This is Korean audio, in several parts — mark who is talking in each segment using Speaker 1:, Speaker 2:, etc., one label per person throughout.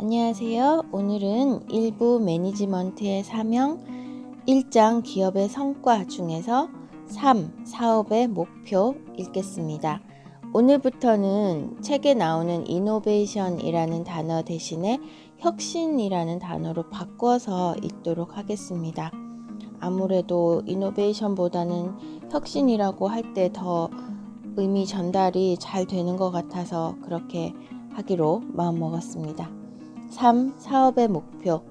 Speaker 1: 안녕하세요. 오늘은 일부 매니지먼트의 사명 1장 기업의 성과 중에서 3. 사업의 목표 읽겠습니다. 오늘부터는 책에 나오는 이노베이션이라는 단어 대신에 혁신이라는 단어로 바꿔서 읽도록 하겠습니다. 아무래도 이노베이션보다는 혁신이라고 할 때 더 의미 전달이 잘 되는 것 같아서 그렇게 하기로 마음먹었습니다. 3. 사업의 목표.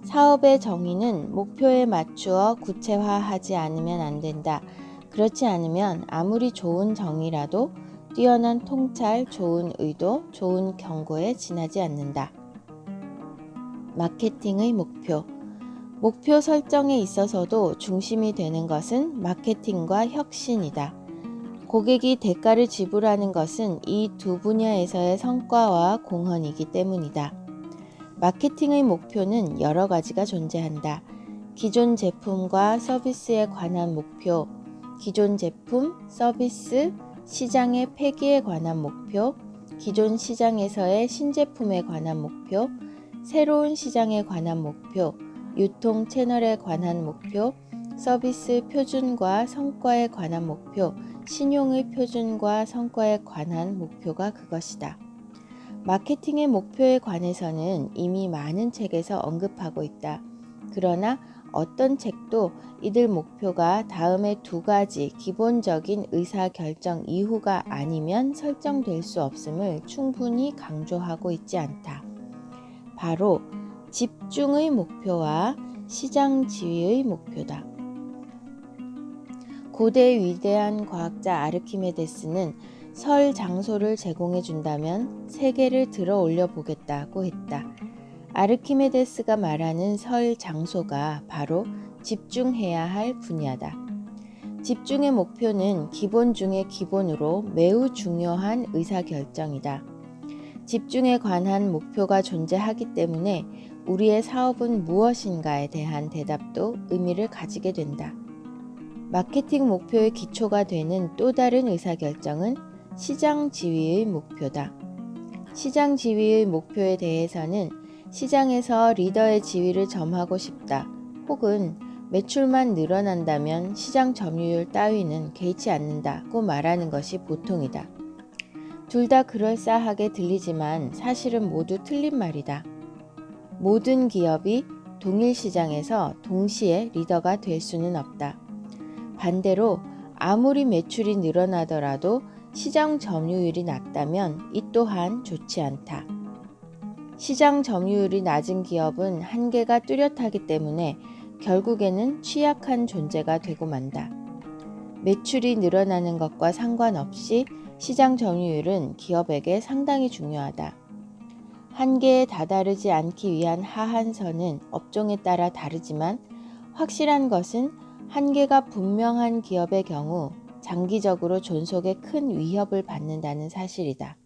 Speaker 1: 사업의 정의는 목표에 맞추어 구체화하지 않으면 안 된다. 그렇지 않으면 아무리 좋은 정의라도 뛰어난 통찰, 좋은 의도, 좋은 경고에 지나지 않는다. 마케팅의 목표. 목표 설정에 있어서도 중심이 되는 것은 마케팅과 혁신이다. 고객이 대가를 지불하는 것은 이 두 분야에서의 성과와 공헌이기 때문이다. 마케팅의 목표는 여러 가지가 존재한다. 기존 제품과 서비스에 관한 목표, 기존 제품, 서비스, 시장의 폐기에 관한 목표, 기존 시장에서의 신제품에 관한 목표, 새로운 시장에 관한 목표, 유통 채널에 관한 목표, 서비스 표준과 성과에 관한 목표, 신용의 표준과 성과에 관한 목표가 그것이다. 마케팅의 목표에 관해서는 이미 많은 책에서 언급하고 있다. 그러나 어떤 책도 이들 목표가 다음의 두 가지 기본적인 의사결정 이후가 아니면 설정될 수 없음을 충분히 강조하고 있지 않다. 바로 집중의 목표와 시장 지위의 목표다. 고대 위대한 과학자 아르키메데스는 설 장소를 제공해 준다면 세계를 들어 올려 보겠다고 했다. 아르키메데스가 말하는 설 장소가 바로 집중해야 할 분야다. 집중의 목표는 기본 중의 기본으로 매우 중요한 의사결정이다. 집중에 관한 목표가 존재하기 때문에 우리의 사업은 무엇인가에 대한 대답도 의미를 가지게 된다. 마케팅 목표의 기초가 되는 또 다른 의사결정은 시장 지위의 목표다. 시장 지위의 목표에 대해서는 시장에서 리더의 지위를 점하고 싶다. 혹은 매출만 늘어난다면 시장 점유율 따위는 개의치 않는다고 말하는 것이 보통이다. 둘 다 그럴싸하게 들리지만 사실은 모두 틀린 말이다. 모든 기업이 동일 시장에서 동시에 리더가 될 수는 없다. 반대로 아무리 매출이 늘어나더라도 시장 점유율이 낮다면 이 또한 좋지 않다. 시장 점유율이 낮은 기업은 한계가 뚜렷하기 때문에 결국에는 취약한 존재가 되고 만다. 매출이 늘어나는 것과 상관없이 시장 점유율은 기업에게 상당히 중요하다. 한계에 다다르지 않기 위한 하한선은 업종에 따라 다르지만 확실한 것은 한계가 분명한 기업의 경우 장기적으로 존속에 큰 위협을 받는다는 사실이다.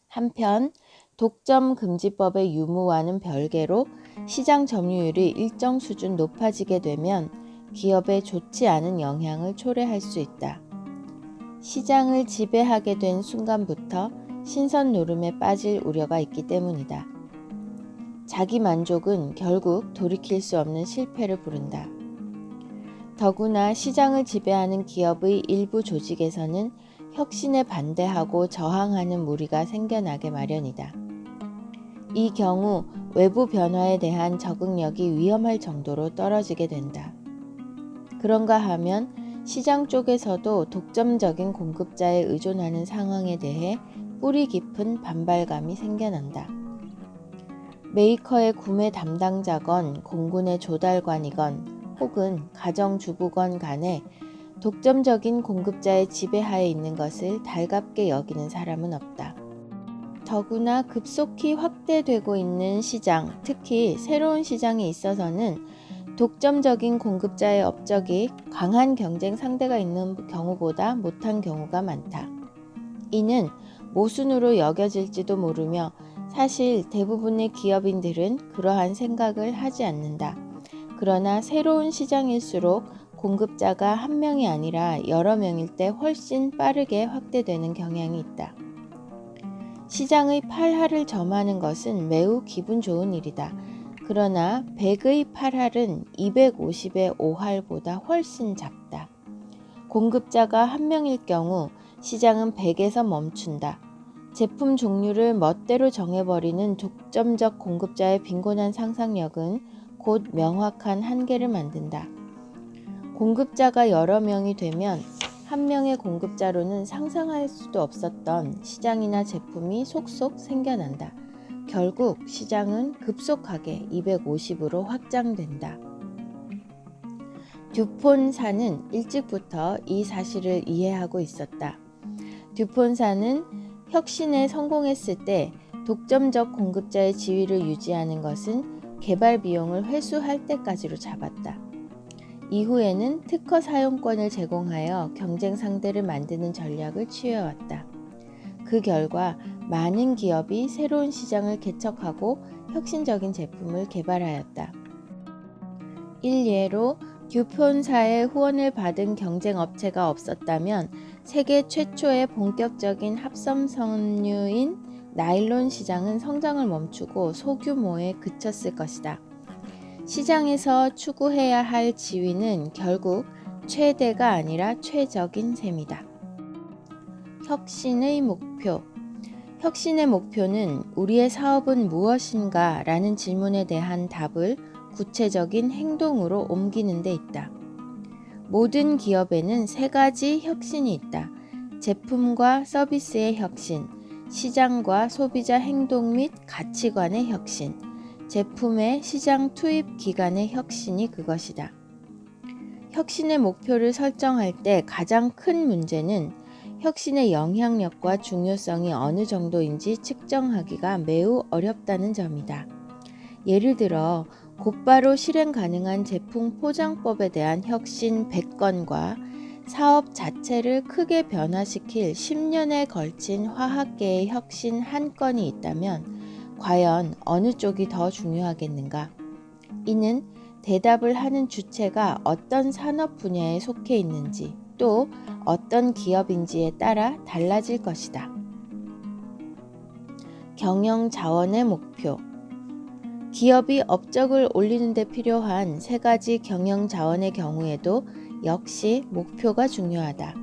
Speaker 1: 한편 독점금지법의 유무와는 별개로 시장 점유율이 일정 수준 높아지게 되면 기업에 좋지 않은 영향을 초래할 수 있다. 시장을 지배하게 된 순간부터 신선 노름에 빠질 우려가 있기 때문이다. 자기 만족은 결국 돌이킬 수 없는 실패를 부른다. 더구나 시장을 지배하는 기업의 일부 조직에서는 혁신에 반대하고 저항하는 무리가 생겨나게 마련이다. 이 경우 외부 변화에 대한 적응력이 위험할 정도로 떨어지게 된다. 그런가 하면 시장 쪽에서도 독점적인 공급자에 의존하는 상황에 대해 뿌리 깊은 반발감이 생겨난다. 메이커의 구매 담당자건 공군의 조달관이건 혹은 가정주부건 간에 독점적인 공급자의 지배하에 있는 것을 달갑게 여기는 사람은 없다. 더구나 급속히 확대되고 있는 시장, 특히 새로운 시장에 있어서는 독점적인 공급자의 업적이 강한 경쟁 상대가 있는 경우보다 못한 경우가 많다. 이는 모순으로 여겨질지도 모르며 사실 대부분의 기업인들은 그러한 생각을 하지 않는다. 그러나 새로운 시장일수록 공급자가 한 명이 아니라 여러 명일 때 훨씬 빠르게 확대되는 경향이 있다. 시장의 8할을 점하는 것은 매우 기분 좋은 일이다. 그러나 100의 8할은 250의 5할보다 훨씬 작다. 공급자가 한 명일 경우 시장은 100에서 멈춘다. 제품 종류를 멋대로 정해버리는 독점적 공급자의 빈곤한 상상력은 곧 명확한 한계를 만든다. 공급자가 여러 명이 되면 한 명의 공급자로는 상상할 수도 없었던 시장이나 제품이 속속 생겨난다. 결국 시장은 급속하게 250으로 확장된다. 듀폰사는 일찍부터 이 사실을 이해하고 있었다. 듀폰사는 혁신에 성공했을 때 독점적 공급자의 지위를 유지하는 것은 개발 비용을 회수할 때까지로 잡았다. 이후에는 특허 사용권을 제공하여 경쟁 상대를 만드는 전략을 취해왔다. 그 결과 많은 기업이 새로운 시장을 개척하고 혁신적인 제품을 개발하였다. 일례로 듀폰사의 후원을 받은 경쟁 업체가 없었다면 세계 최초의 본격적인 합성섬유인 나일론 시장은 성장을 멈추고 소규모에 그쳤을 것이다. 시장에서 추구해야 할 지위는 결국 최대가 아니라 최적인 셈이다. 혁신의 목표. 혁신의 목표는 우리의 사업은 무엇인가? 라는 질문에 대한 답을 구체적인 행동으로 옮기는 데 있다. 모든 기업에는 세 가지 혁신이 있다. 제품과 서비스의 혁신, 시장과 소비자 행동 및 가치관의 혁신, 제품의 시장 투입 기간의 혁신이 그것이다. 혁신의 목표를 설정할 때 가장 큰 문제는 혁신의 영향력과 중요성이 어느 정도인지 측정하기가 매우 어렵다는 점이다. 예를 들어 곧바로 실행 가능한 제품 포장법에 대한 혁신 100건과 사업 자체를 크게 변화시킬 10년에 걸친 화학계의 혁신 1건이 있다면 과연 어느 쪽이 더 중요하겠는가? 이는 대답을 하는 주체가 어떤 산업 분야에 속해 있는지 또 어떤 기업인지에 따라 달라질 것이다. 경영 자원의 목표. 기업이 업적을 올리는 데 필요한 세 가지 경영 자원의 경우에도 역시 목표가 중요하다.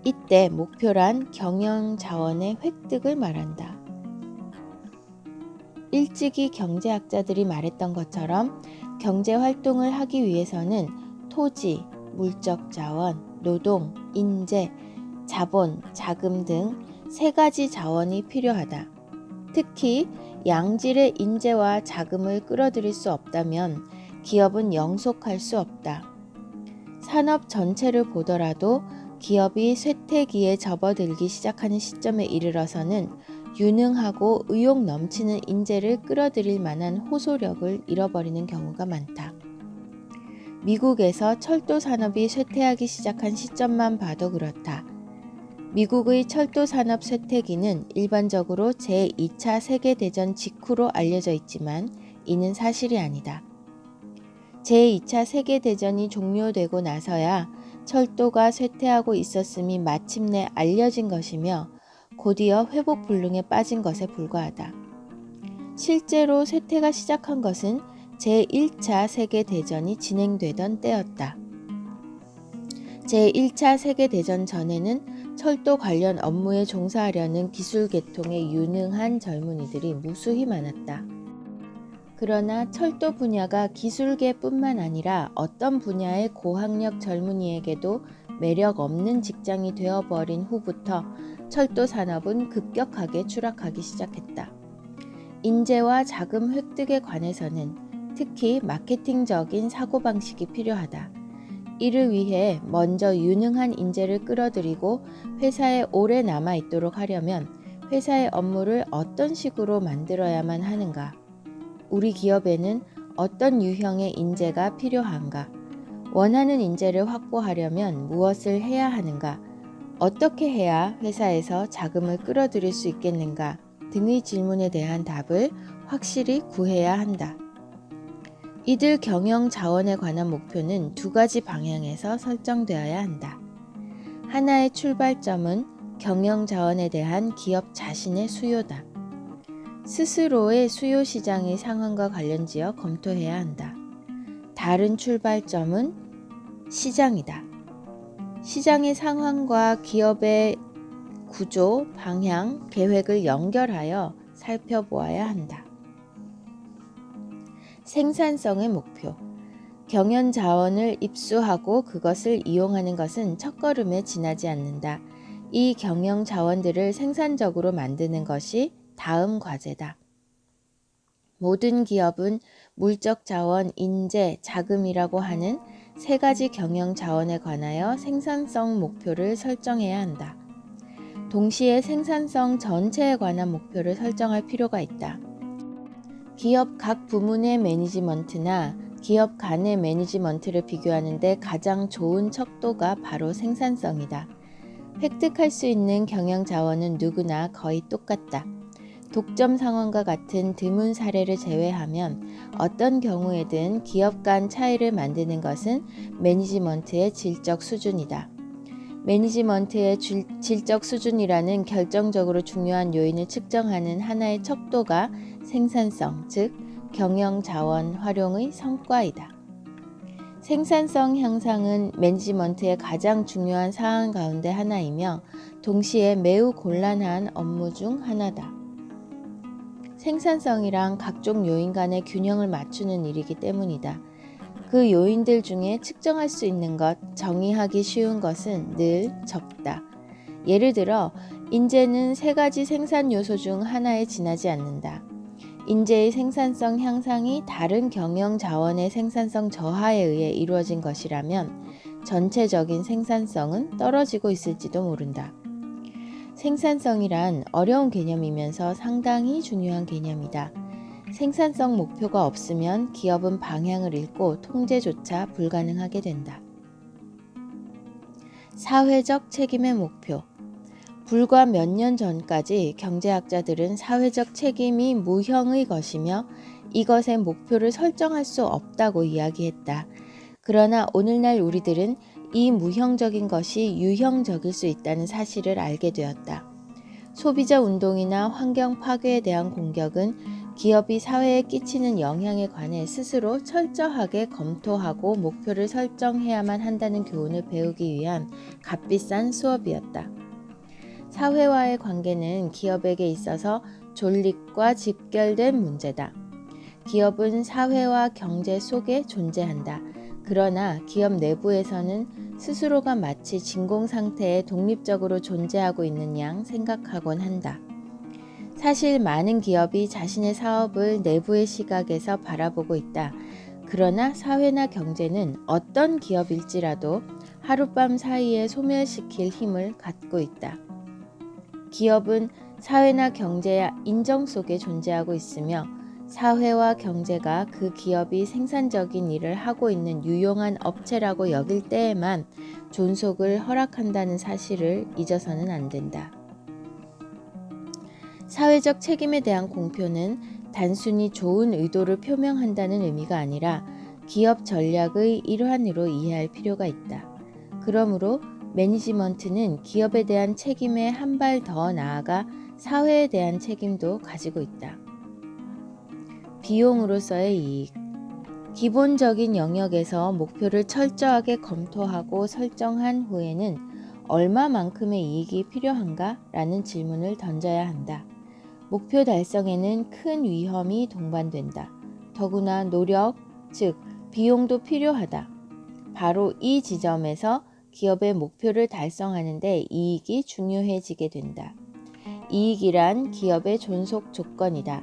Speaker 1: 이때 목표란 경영 자원의 획득을 말한다. 일찍이 경제학자들이 말했던 것처럼 경제 활동을 하기 위해서는 토지, 물적 자원, 노동, 인재, 자본, 자금 등 세 가지 자원이 필요하다. 특히 양질의 인재와 자금을 끌어들일 수 없다면 기업은 영속할 수 없다. 산업 전체를 보더라도 기업이 쇠퇴기에 접어들기 시작하는 시점에 이르러서는 유능하고 의욕 넘치는 인재를 끌어들일 만한 호소력을 잃어버리는 경우가 많다. 미국에서 철도 산업이 쇠퇴하기 시작한 시점만 봐도 그렇다. 미국의 철도 산업 쇠퇴기는 일반적으로 제2차 세계대전 직후로 알려져 있지만 이는 사실이 아니다. 제2차 세계대전이 종료되고 나서야 철도가 쇠퇴하고 있었음이 마침내 알려진 것이며 곧이어 회복 불능에 빠진 것에 불과하다. 실제로 쇠퇴가 시작한 것은 제1차 세계대전이 진행되던 때였다. 제1차 세계대전 전에는 철도 관련 업무에 종사하려는 기술 계통에 유능한 젊은이들이 무수히 많았다. 그러나 철도 분야가 기술계뿐만 아니라 어떤 분야의 고학력 젊은이에게도 매력 없는 직장이 되어버린 후부터 철도 산업은 급격하게 추락하기 시작했다. 인재와 자금 획득에 관해서는 특히 마케팅적인 사고방식이 필요하다. 이를 위해 먼저 유능한 인재를 끌어들이고 회사에 오래 남아있도록 하려면 회사의 업무를 어떤 식으로 만들어야만 하는가? 우리 기업에는 어떤 유형의 인재가 필요한가? 원하는 인재를 확보하려면 무엇을 해야 하는가? 어떻게 해야 회사에서 자금을 끌어들일 수 있겠는가? 등의 질문에 대한 답을 확실히 구해야 한다. 이들 경영 자원에 관한 목표는 두 가지 방향에서 설정되어야 한다. 하나의 출발점은 경영 자원에 대한 기업 자신의 수요다. 스스로의 수요 시장의 상황과 관련지어 검토해야 한다. 다른 출발점은 시장이다. 시장의 상황과 기업의 구조, 방향, 계획을 연결하여 살펴보아야 한다. 생산성의 목표. 경연 자원을 입수하고 그것을 이용하는 것은 첫걸음에 지나지 않는다. 이 경영 자원들을 생산적으로 만드는 것이 다음 과제다. 모든 기업은 물적 자원, 인재, 자금이라고 하는 세 가지 경영 자원에 관하여 생산성 목표를 설정해야 한다. 동시에 생산성 전체에 관한 목표를 설정할 필요가 있다. 기업 각 부문의 매니지먼트나 기업 간의 매니지먼트를 비교하는데 가장 좋은 척도가 바로 생산성이다. 획득할 수 있는 경영 자원은 누구나 거의 똑같다. 독점 상황과 같은 드문 사례를 제외하면 어떤 경우에든 기업 간 차이를 만드는 것은 매니지먼트의 질적 수준이다. 매니지먼트의 질적 수준이라는 결정적으로 중요한 요인을 측정하는 하나의 척도가 생산성, 즉 경영 자원 활용의 성과이다. 생산성 향상은 매니지먼트의 가장 중요한 사안 가운데 하나이며 동시에 매우 곤란한 업무 중 하나다. 생산성이란 각종 요인 간의 균형을 맞추는 일이기 때문이다. 그 요인들 중에 측정할 수 있는 것, 정의하기 쉬운 것은 늘 적다. 예를 들어 인재는 세 가지 생산 요소 중 하나에 지나지 않는다. 인재의 생산성 향상이 다른 경영 자원의 생산성 저하에 의해 이루어진 것이라면 전체적인 생산성은 떨어지고 있을지도 모른다. 생산성이란 어려운 개념이면서 상당히 중요한 개념이다. 생산성 목표가 없으면 기업은 방향을 잃고 통제조차 불가능하게 된다. 사회적 책임의 목표. 불과 몇 년 전까지 경제학자들은 사회적 책임이 무형의 것이며 이것의 목표를 설정할 수 없다고 이야기했다. 그러나 오늘날 우리들은 이 무형적인 것이 유형적일 수 있다는 사실을 알게 되었다. 소비자 운동이나 환경 파괴에 대한 공격은 기업이 사회에 끼치는 영향에 관해 스스로 철저하게 검토하고 목표를 설정해야만 한다는 교훈을 배우기 위한 값비싼 수업이었다. 사회와의 관계는 기업에게 있어서 존립과 직결된 문제다. 기업은 사회와 경제 속에 존재한다. 그러나 기업 내부에서는 스스로가 마치 진공 상태에 독립적으로 존재하고 있는 양 생각하곤 한다. 사실 많은 기업이 자신의 사업을 내부의 시각에서 바라보고 있다. 그러나 사회나 경제는 어떤 기업일지라도 하룻밤 사이에 소멸시킬 힘을 갖고 있다. 기업은 사회나 경제의 인정 속에 존재하고 있으며 사회와 경제가 그 기업이 생산적인 일을 하고 있는 유용한 업체라고 여길 때에만 존속을 허락한다는 사실을 잊어서는 안 된다. 사회적 책임에 대한 공표는 단순히 좋은 의도를 표명한다는 의미가 아니라 기업 전략의 일환으로 이해할 필요가 있다. 그러므로 매니지먼트는 기업에 대한 책임에 한 발 더 나아가 사회에 대한 책임도 가지고 있다. 비용으로서의 이익. 기본적인 영역에서 목표를 철저하게 검토하고 설정한 후에는 얼마만큼의 이익이 필요한가? 라는 질문을 던져야 한다. 목표 달성에는 큰 위험이 동반된다. 더구나 노력, 즉 비용도 필요하다. 바로 이 지점에서 기업의 목표를 달성하는 데 이익이 중요해지게 된다. 이익이란 기업의 존속 조건이다.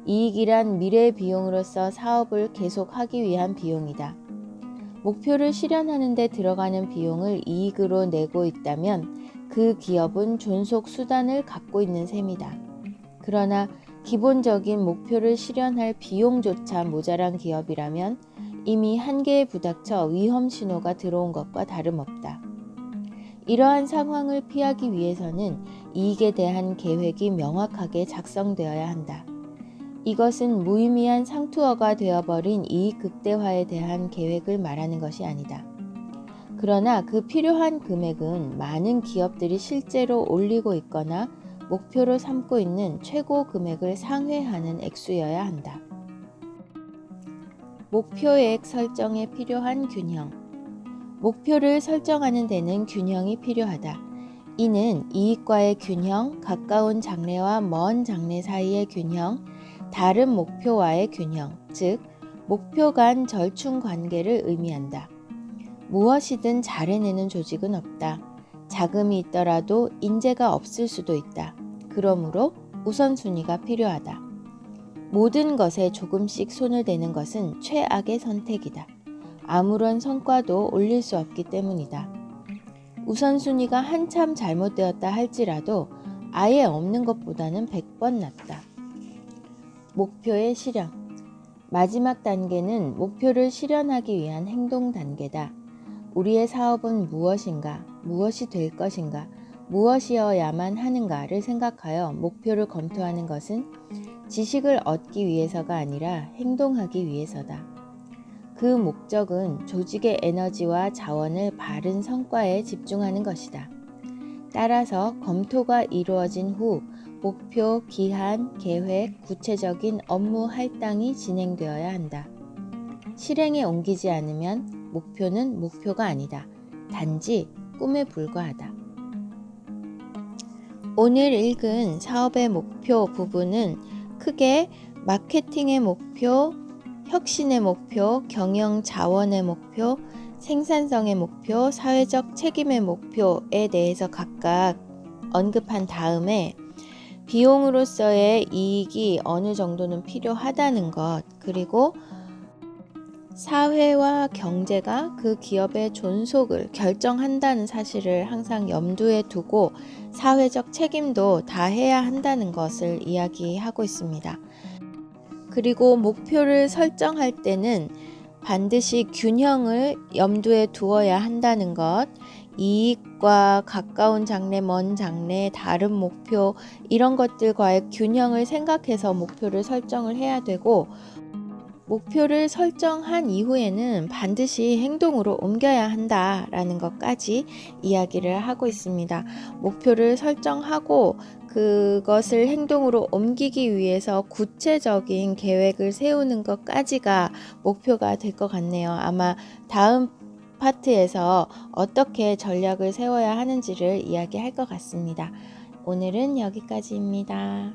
Speaker 1: 이익이란 미래 비용으로서 사업을 계속하기 위한 비용이다. 목표를 실현하는 데 들어가는 비용을 이익으로 내고 있다면 그 기업은 존속 수단을 갖고 있는 셈이다. 그러나 기본적인 목표를 실현할 비용조차 모자란 기업이라면 이미 한계에 부닥쳐 위험 신호가 들어온 것과 다름없다. 이러한 상황을 피하기 위해서는 이익에 대한 계획이 명확하게 작성되어야 한다. 이것은 무의미한 상투어가 되어버린 이익 극대화에 대한 계획을 말하는 것이 아니다. 그러나 그 필요한 금액은 많은 기업들이 실제로 올리고 있거나 목표로 삼고 있는 최고 금액을 상회하는 액수여야 한다. 목표액 설정에 필요한 균형. 목표를 설정하는 데는 균형이 필요하다. 이는 이익과의 균형, 가까운 장래와 먼 장래 사이의 균형, 다른 목표와의 균형, 즉 목표 간 절충 관계를 의미한다. 무엇이든 잘 해내는 조직은 없다. 자금이 있더라도 인재가 없을 수도 있다. 그러므로 우선순위가 필요하다. 모든 것에 조금씩 손을 대는 것은 최악의 선택이다. 아무런 성과도 올릴 수 없기 때문이다. 우선순위가 한참 잘못되었다 할지라도 아예 없는 것보다는 100번 낫다. 목표의 실현. 마지막 단계는 목표를 실현하기 위한 행동 단계다. 우리의 사업은 무엇인가, 무엇이 될 것인가, 무엇이어야만 하는가를 생각하여 목표를 검토하는 것은 지식을 얻기 위해서가 아니라 행동하기 위해서다. 그 목적은 조직의 에너지와 자원을 바른 성과에 집중하는 것이다. 따라서 검토가 이루어진 후 목표, 기한, 계획, 구체적인 업무 할당이 진행되어야 한다. 실행에 옮기지 않으면 목표는 목표가 아니다. 단지 꿈에 불과하다. 오늘 읽은 사업의 목표 부분은 크게 마케팅의 목표, 혁신의 목표, 경영 자원의 목표, 생산성의 목표, 사회적 책임의 목표에 대해서 각각 언급한 다음에 비용으로서의 이익이 어느 정도는 필요하다는 것, 그리고 사회와 경제가 그 기업의 존속을 결정한다는 사실을 항상 염두에 두고 사회적 책임도 다해야 한다는 것을 이야기하고 있습니다. 그리고 목표를 설정할 때는 반드시 균형을 염두에 두어야 한다는 것, 이익과 가까운 장래, 먼 장래, 다른 목표 이런 것들과의 균형을 생각해서 목표를 설정을 해야 되고 목표를 설정한 이후에는 반드시 행동으로 옮겨야 한다라는 것까지 이야기를 하고 있습니다. 목표를 설정하고 그것을 행동으로 옮기기 위해서 구체적인 계획을 세우는 것까지가 목표가 될 것 같네요. 아마 다음 파트에서 어떻게 전략을 세워야 하는지를 이야기할 것 같습니다. 오늘은 여기까지입니다.